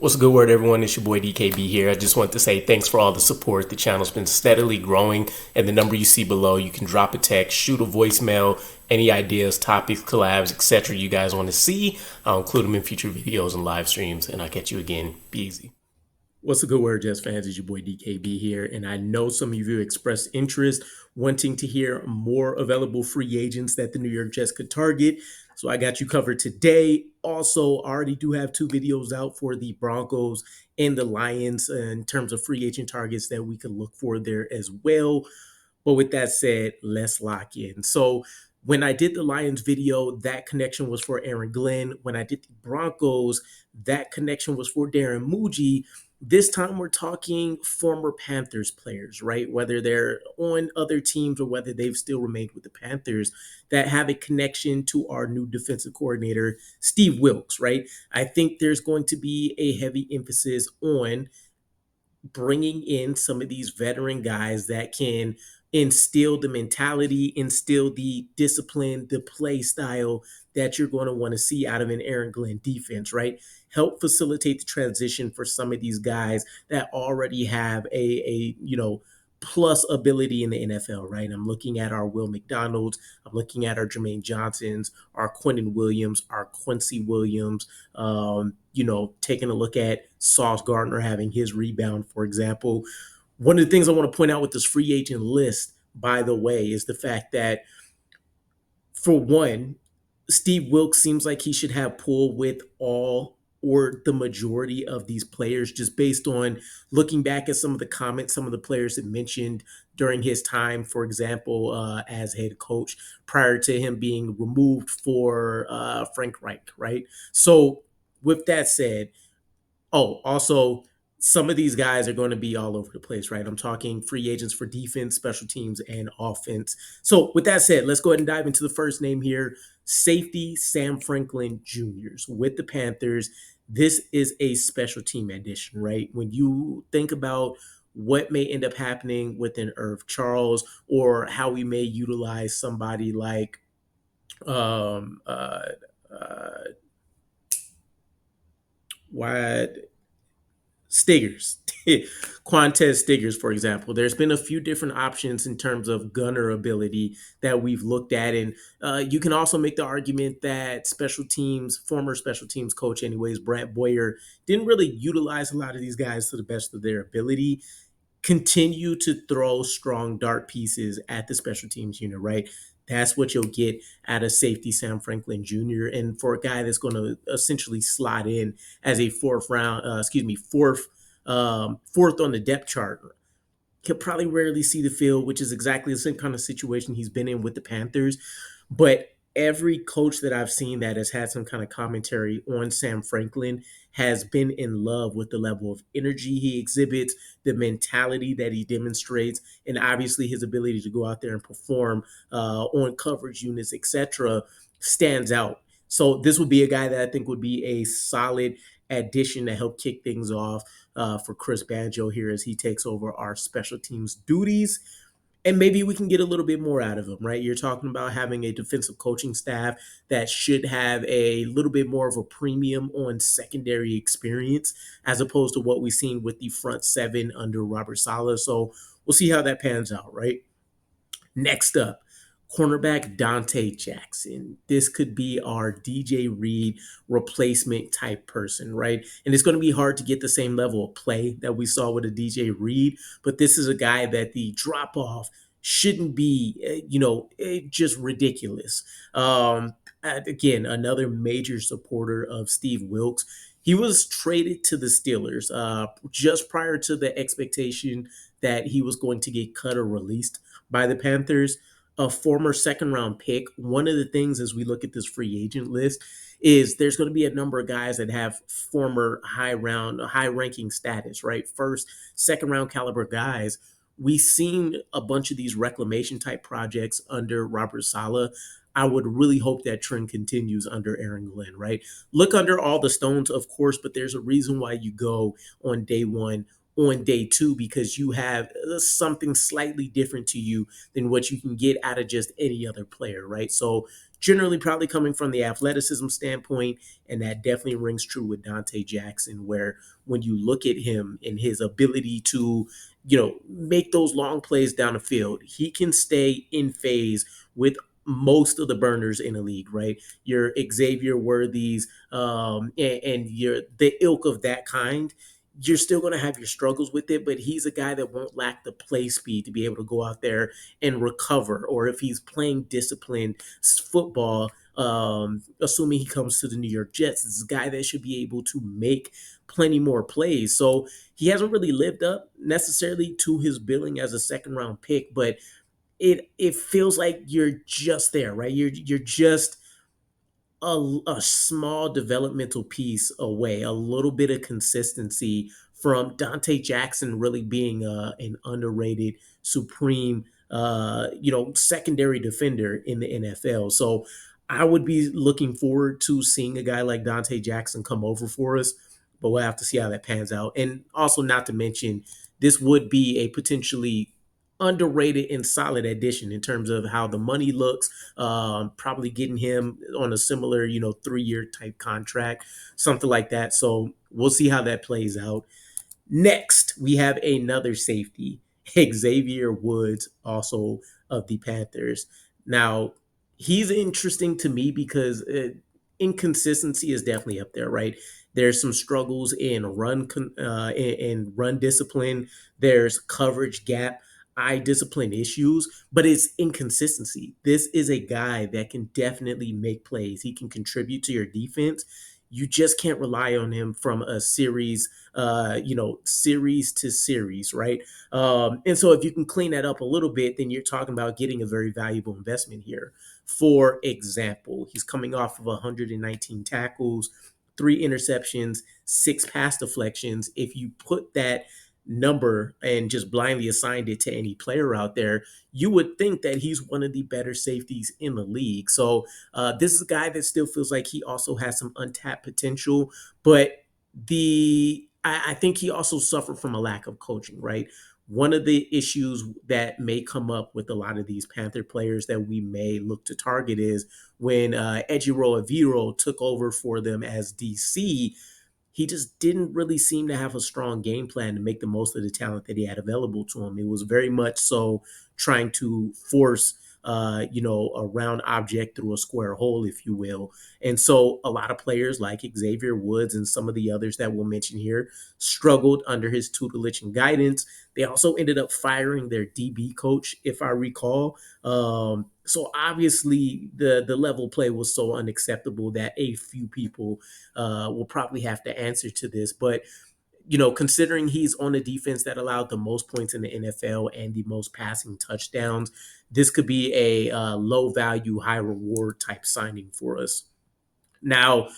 What's a good word, everyone? It's your boy DKB here. I just want to say thanks for all the support. The channel's been steadily growing, and the number you see below, you can drop a text, shoot a voicemail, any ideas, topics, collabs, etc. you guys want to see. I'll include them in future videos and live streams, and I'll catch you again. Be easy. What's a good word, Jets fans? It's your boy DKB here, and I know some of you expressed interest wanting to hear more available free agents that the New York Jets could target. So I got you covered today. Also, I already do have 2 videos out for the Broncos and the Lions in terms of free agent targets that we could look for there as well. But with that said, let's lock in. So when I did the Lions video, that connection was for Aaron Glenn. When I did the Broncos, that connection was for Darren Muji. This time we're talking former Panthers players, right? Whether they're on other teams or whether they've still remained with the Panthers that have a connection to our new defensive coordinator, Steve Wilks, right? I think there's going to be a heavy emphasis on bringing in some of these veteran guys that can instill the mentality, instill the discipline, the play style that you're going to want to see out of an Aaron Glenn defense, right? Help facilitate the transition for some of these guys that already have a plus ability in the NFL, right? I'm looking at our Will McDonald's, I'm looking at our Jermaine Johnsons, our Quentin Williams, our Quincy Williams, taking a look at Sauce Gardner having his rebound, for example. One of the things I want to point out with this free agent list, by the way, is the fact that, for one, Steve Wilks seems like he should have pull with all or the majority of these players, just based on looking back at some of the comments some of the players had mentioned during his time, for example, as head coach prior to him being removed for Frank Reich, right? So with that said, also, some of these guys are going to be all over the place, right? I'm talking free agents for defense, special teams, and offense. So, with that said, let's go ahead and dive into the first name here, safety Sam Franklin Jr. with the Panthers. This is a special team addition, right? When you think about what may end up happening with an Irv Charles, or how we may utilize somebody like um, uh, uh, what Stiggers, Quantez Stiggers, for example. There's been a few different options in terms of gunner ability that we've looked at. And you can also make the argument that former special teams coach, anyways, Brant Boyer, didn't really utilize a lot of these guys to the best of their ability. Continue to throw strong dart pieces at the special teams unit, right? That's what you'll get out of safety Sam Franklin Jr. And for a guy that's going to essentially slot in as a fourth on the depth chart, he'll probably rarely see the field, which is exactly the same kind of situation he's been in with the Panthers. But every coach that I've seen that has had some kind of commentary on Sam Franklin has been in love with the level of energy he exhibits, the mentality that he demonstrates, and obviously his ability to go out there and perform on coverage units, etc., stands out. So this would be a guy that I think would be a solid addition to help kick things off for Chris Banjo here as he takes over our special teams duties. And maybe we can get a little bit more out of him, right? You're talking about having a defensive coaching staff that should have a little bit more of a premium on secondary experience as opposed to what we've seen with the front seven under Robert Saleh. So we'll see how that pans out, right? Next up, cornerback Dante Jackson. This could be our DJ Reed replacement type person, right? And it's going to be hard to get the same level of play that we saw with a DJ Reed, but this is a guy that the drop off shouldn't be, just ridiculous. Again, another major supporter of Steve Wilks. He was traded to the Steelers just prior to the expectation that he was going to get cut or released by the Panthers, a former second round pick. One of the things as we look at this free agent list is there's going to be a number of guys that have former high ranking status, right? First, second round caliber guys. We've seen a bunch of these reclamation type projects under Robert Saleh. I would really hope that trend continues under Aaron Glenn, right? Look under all the stones, of course, but there's a reason why you go on day one on day two because you have something slightly different to you than what you can get out of just any other player, right? So generally probably coming from the athleticism standpoint, and that definitely rings true with Dante Jackson, where when you look at him and his ability to, make those long plays down the field, he can stay in phase with most of the burners in the league, right? Your Xavier Worthies, and you're the ilk of that kind. You're still going to have your struggles with it, but he's a guy that won't lack the play speed to be able to go out there and recover. Or if he's playing disciplined football, assuming he comes to the New York Jets, this is a guy that should be able to make plenty more plays. So he hasn't really lived up necessarily to his billing as a second round pick, but it feels like you're just there, right? You're just a small developmental piece away, a little bit of consistency from Dante Jackson really being an underrated, supreme, secondary defender in the NFL. So I would be looking forward to seeing a guy like Dante Jackson come over for us, but we'll have to see how that pans out. And also, not to mention, this would be a potentially underrated and solid addition in terms of how the money looks, probably getting him on a similar, 3-year type contract, something like that. So we'll see how that plays out. Next, we have another safety, Xavier Woods, also of the Panthers. Now, he's interesting to me because inconsistency is definitely up there, right? There's some struggles in in run discipline. There's coverage gap, eye discipline issues, but it's inconsistency. This is a guy that can definitely make plays. He can contribute to your defense. You just can't rely on him from a series to series, right? And so if you can clean that up a little bit, then you're talking about getting a very valuable investment here. For example, he's coming off of 119 tackles, 3 interceptions, 6 pass deflections. If you put that number and just blindly assigned it to any player out there, you would think that he's one of the better safeties in the league. So this is a guy that still feels like he also has some untapped potential, but I think he also suffered from a lack of coaching, right? One of the issues that may come up with a lot of these Panther players that we may look to target is when Ejiro Evero took over for them as DC, he just didn't really seem to have a strong game plan to make the most of the talent that he had available to him. It was very much so trying to force, a round object through a square hole, if you will. And so a lot of players like Xavier Woods and some of the others that we'll mention here struggled under his tutelage and guidance. They also ended up firing their DB coach, if I recall. So obviously the level play was so unacceptable that a few people will probably have to answer to this. But considering he's on a defense that allowed the most points in the NFL and the most passing touchdowns, this could be a low value, high reward type signing for us. Now,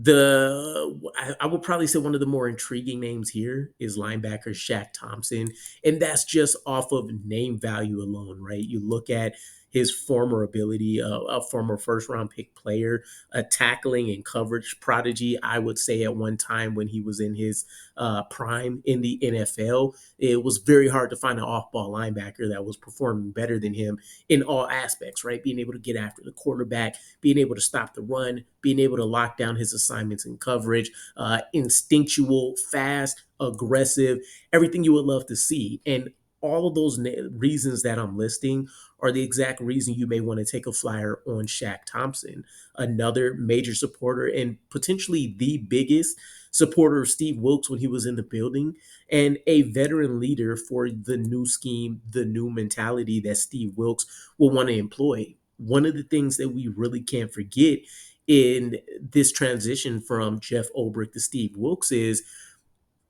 I would probably say one of the more intriguing names here is linebacker Shaq Thompson, and that's just off of name value alone, right? You look at his former ability, a former first round pick player, a tackling and coverage prodigy. I would say at one time when he was in his prime in the NFL, it was very hard to find an off ball linebacker that was performing better than him in all aspects, right? Being able to get after the quarterback, being able to stop the run, being able to lock down his assignments in coverage, instinctual, fast, aggressive, everything you would love to see. And all of those reasons that I'm listing are the exact reason you may want to take a flyer on Shaq Thompson, another major supporter and potentially the biggest supporter of Steve Wilks when he was in the building, and a veteran leader for the new scheme, the new mentality that Steve Wilks will want to employ. One of the things that we really can't forget in this transition from Jeff Ulbrich to Steve Wilks is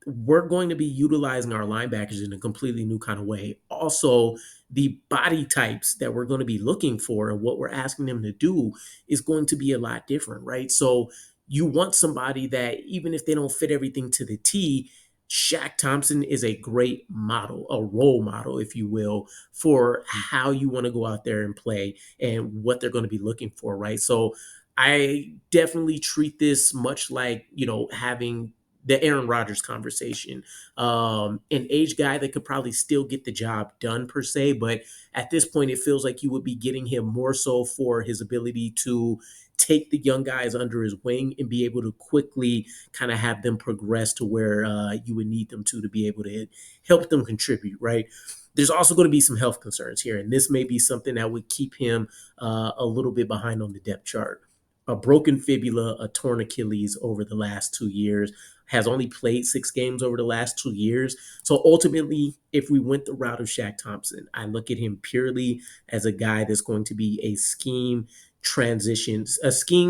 we're going to be utilizing our linebackers in a completely new kind of way. Also, the body types that we're going to be looking for and what we're asking them to do is going to be a lot different, right? So you want somebody that even if they don't fit everything to the T, Shaq Thompson is a great model, a role model, if you will, for how you want to go out there and play and what they're going to be looking for, right? So I definitely treat this much like, having the Aaron Rodgers conversation. An age guy that could probably still get the job done per se, but at this point, it feels like you would be getting him more so for his ability to take the young guys under his wing and be able to quickly kind of have them progress to where you would need them to be able to help them contribute, right? There's also going to be some health concerns here, and this may be something that would keep him a little bit behind on the depth chart. A broken fibula, a torn Achilles over the last 2 years, has only played 6 games over the last 2 years. So ultimately, if we went the route of Shaq Thompson, I look at him purely as a guy that's going to be a scheme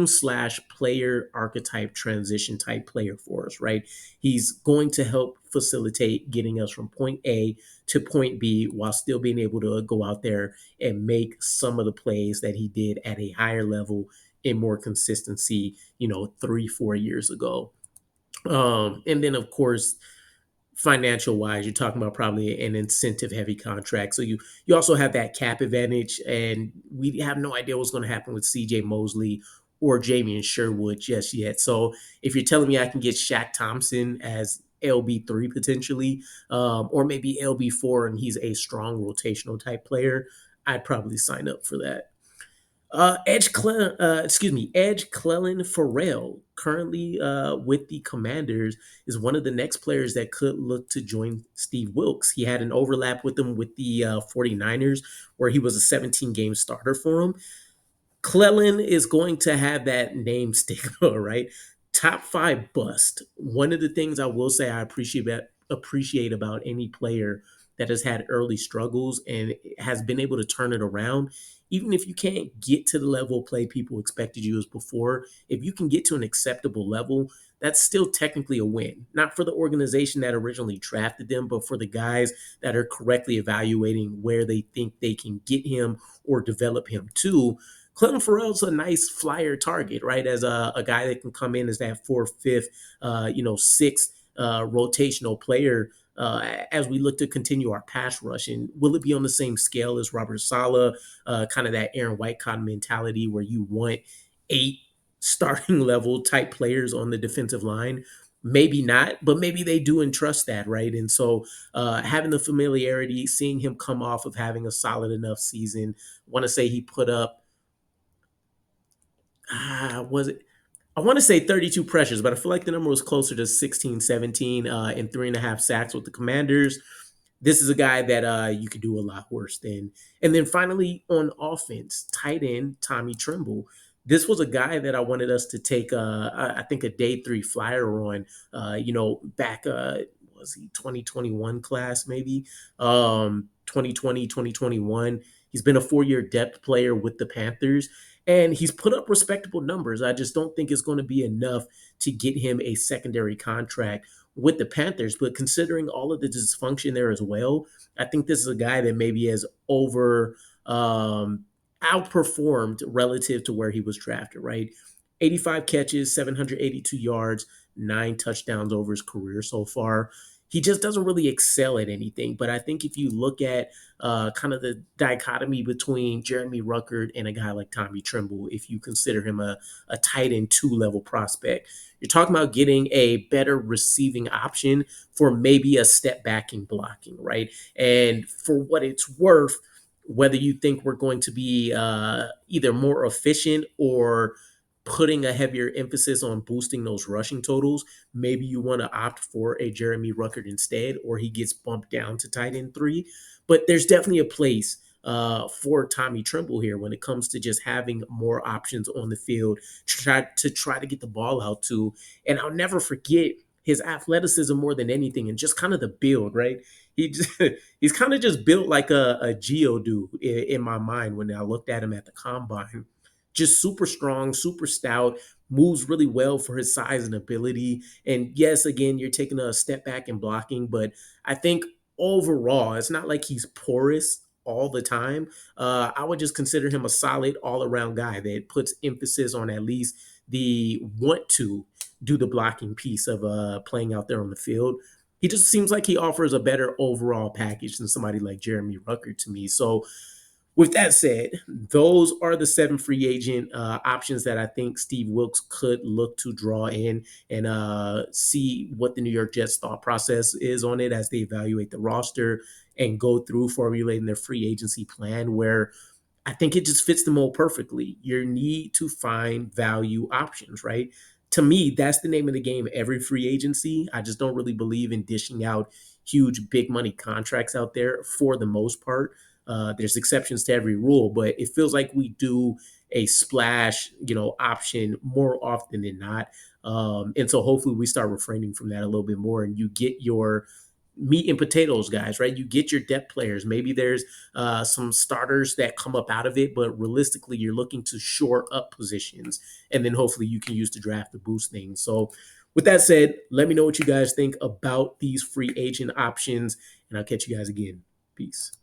slash player archetype transition type player for us, right? He's going to help facilitate getting us from point A to point B while still being able to go out there and make some of the plays that he did at a higher level in more consistency, 3-4 years ago. And then, of course, financial wise, you're talking about probably an incentive heavy contract. So you also have that cap advantage, and we have no idea what's going to happen with CJ Mosley or Jamian Sherwood just yet. So if you're telling me I can get Shaq Thompson as LB3 potentially, or maybe LB4, and he's a strong rotational type player, I'd probably sign up for that. Edge Clelin Ferrell, currently with the Commanders, is one of the next players that could look to join Steve Wilks. He had an overlap with him with the 49ers, where he was a 17-game starter for him. Clelin is going to have that name stigma, right? Top 5 bust. One of the things I will say I appreciate about any player that has had early struggles and has been able to turn it around, even if you can't get to the level of play people expected you as before, if you can get to an acceptable level, that's still technically a win. Not for the organization that originally drafted them, but for the guys that are correctly evaluating where they think they can get him or develop him to. Clelin Ferrell's a nice flyer target, right? As a guy that can come in as that fourth, fifth, sixth rotational player as we look to continue our pass rush. And will it be on the same scale as Robert Saleh, kind of that Aaron Whitecott mentality where you want 8 starting level type players on the defensive line? Maybe not, but maybe they do entrust that, right? And so having the familiarity, seeing him come off of having a solid enough season, I want to say he put up was it? I want to say 32 pressures, but I feel like the number was closer to 16, 17, and 3.5 sacks with the Commanders. This is a guy that you could do a lot worse than. And then finally on offense, tight end Tommy Trimble. This was a guy that I wanted us to take, I think, a day 3 flyer on, back, was he 2021 class maybe, 2020, 2021. He's been a 4-year depth player with the Panthers, and he's put up respectable numbers. I just don't think it's going to be enough to get him a secondary contract with the Panthers. But considering all of the dysfunction there as well, I think this is a guy that maybe has outperformed relative to where he was drafted, right? 85 catches, 782 yards, 9 touchdowns over his career so far. He just doesn't really excel at anything. But I think if you look at kind of the dichotomy between Jeremy Ruckert and a guy like Tommy Trimble, if you consider him a tight end 2 level prospect, you're talking about getting a better receiving option for maybe a step back in blocking, right? And for what it's worth, whether you think we're going to be either more efficient or putting a heavier emphasis on boosting those rushing totals, maybe you want to opt for a Jeremy Ruckert instead, or he gets bumped down to tight end 3. But there's definitely a place for Tommy Trimble here when it comes to just having more options on the field to try to get the ball out to. And I'll never forget his athleticism more than anything, and just kind of the build, right? He's kind of just built like a Geodude in my mind when I looked at him at the combine. Just super strong, super stout, moves really well for his size and ability. And yes, again, you're taking a step back in blocking, but I think overall, it's not like he's porous all the time. I would just consider him a solid all-around guy that puts emphasis on at least the want to do the blocking piece of playing out there on the field. He just seems like he offers a better overall package than somebody like Jeremy Ruckert to me. So With that said, those are the 7 free agent options that I think Steve Wilks could look to draw in and see what the New York Jets thought process is on it as they evaluate the roster and go through formulating their free agency plan, where I think it just fits the mold perfectly. You need to find value options, right? To me, that's the name of the game. Every free agency, I just don't really believe in dishing out huge, big money contracts out there for the most part. There's exceptions to every rule, but it feels like we do a splash, option more often than not. And so hopefully we start refraining from that a little bit more, and you get your meat and potatoes guys, right? You get your depth players. Maybe there's some starters that come up out of it, but realistically, you're looking to shore up positions, and then hopefully you can use the draft to boost things. So, with that said, let me know what you guys think about these free agent options, and I'll catch you guys again. Peace.